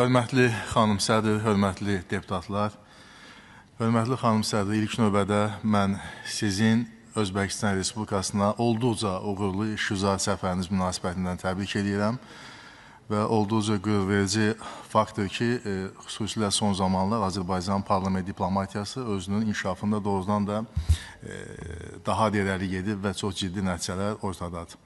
Hörmətli xanım sədr, hörmətli deputatlar, hörmətli xanım sədr, ilk növbədə mən sizin Özbəkistan Respublikasına olduqca uğurlu işgüzar səfəriniz münasibətindən təbrik edirəm və olduqca qürurverici faktdır ki, xüsusilə son zamanlar Azərbaycan parlament diplomatiyası özünün inkişafında doğrudan da daha irəli gedib və çox ciddi nəticələr ortadadır.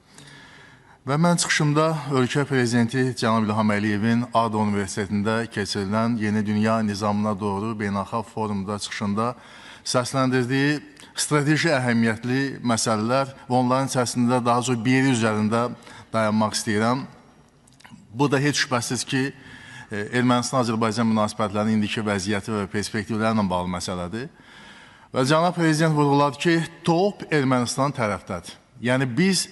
Və mən çıxışımda ölkə prezidenti Cənab İlham Əliyevin ADA Universitetində keçirilən Yeni Dünya Nizamına doğru beynəlxalq forumda çıxışında səsləndirdiyi strateji əhəmiyyətli məsələlər və onların içərisində daha çox biri üzərində dayanmaq istəyirəm. Bu da heç şübhəsiz ki, Ermənistan-Azərbaycan münasibətlərinin indiki vəziyyəti və perspektivlərlə bağlı məsələdir. Və Cənab Prezident vurğuladı ki, top Ermənistan tərəfdədir. Yəni biz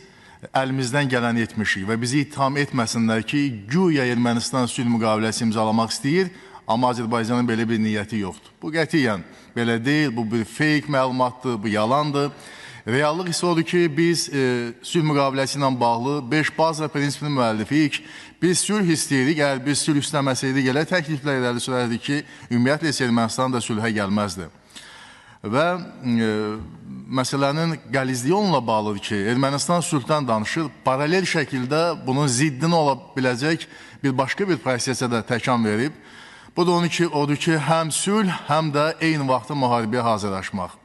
əlimizdən gələni etmişik və bizi ittiham etməsinlər ki, güya Ermənistan sülh müqaviləsi imzalamaq istəyir, amma Azərbaycanın belə bir niyyəti yoxdur. Bu qətiyyən belə deyil, bu bir fake məlumatdır, bu yalandır. Reallıq isə odur ki, biz sülh müqaviləsi ilə bağlı 5 baza prinsipini müəllifiyik. Biz sülh istəyirik, əgər biz sülh istəməsəydik, elə təkliflər irəli sürərdik ki, ümumiyyətlə Ermənistan da sülhə gəlməzdi. Və məsələnin qəlizliyi onunla bağlıdır ki, Ermənistan sülhdən danışır, paralel şəkildə bunun ziddini ola biləcək bir başqa bir prosesə də təkan verib. Bu da odur ki, həm sülh, həm də eyni vaxtda müharibəyə hazırlaşmaq,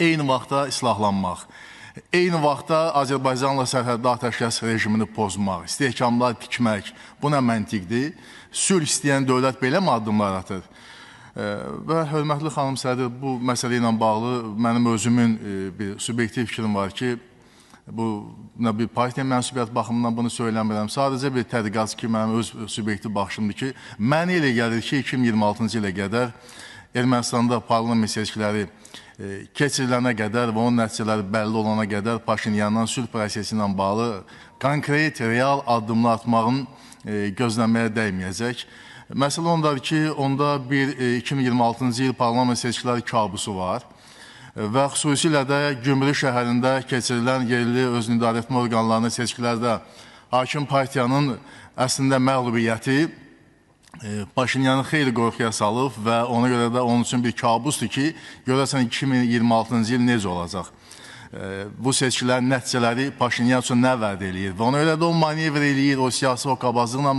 eyni vaxtda islahlanmaq, eyni vaxtda Azərbaycanla sərhəddə atəşkəs rejimini pozmaq, istehkamlar tikmək, bu nə məntiqdir? Sülh istəyən dövlət belə mi addımlar atır? Və hörmətli xanım sədr, bu məsələ ilə bağlı mənim özümün bir subyektiv fikrim var ki, bu bir partiya mənsubiyyət baxımından bunu söyləmirəm. Sadəcə bir tədqiqatçı ki, mənim öz subyektiv baxışımdır ki, mənə elə gəlir ki, 2026-cı ilə qədər Ermənistanda parlament seçkiləri keçirilənə qədər və onun nəticələri bəlli olana qədər Paşinyandan sülh prosesi ilə bağlı konkret, real addımlar atmağın gözləməyə dəyməyəcək. Məsələ ondadır ki, onda bir 2026-cı il parlament seçkiləri kabusu var və xüsusilə də Gümrü şəhərində keçirilən yerli özünü idarə etmə orqanlarının seçkilərdə hakim partiyanın əslində məğlubiyyəti Paşinyanı xeyli qorxuya salıb və ona görə də onun üçün bir kabusdur ki, görəsən 2026-cı il necə olacaq? Bu seçkilərin nəticələri Paşinyan üçün nə vəd eləyir və ona görə də o manevr eləyir, o siyasi qabazlıqla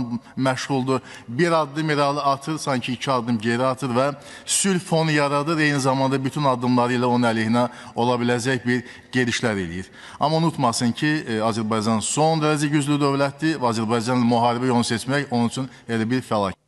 məşğuldur. Bir addım irəli atır, sanki 2 addım geri atır və sülh fonu yaradır, eyni zamanda bütün addımları ilə onun əleyhinə ola biləcək bir gedişlər eləyir. Amma unutmasın ki, Azərbaycan son dərəcə güclü dövlətdir və Azərbaycanla müharibə yolunu seçmək onun üçün elə bir fəlakət.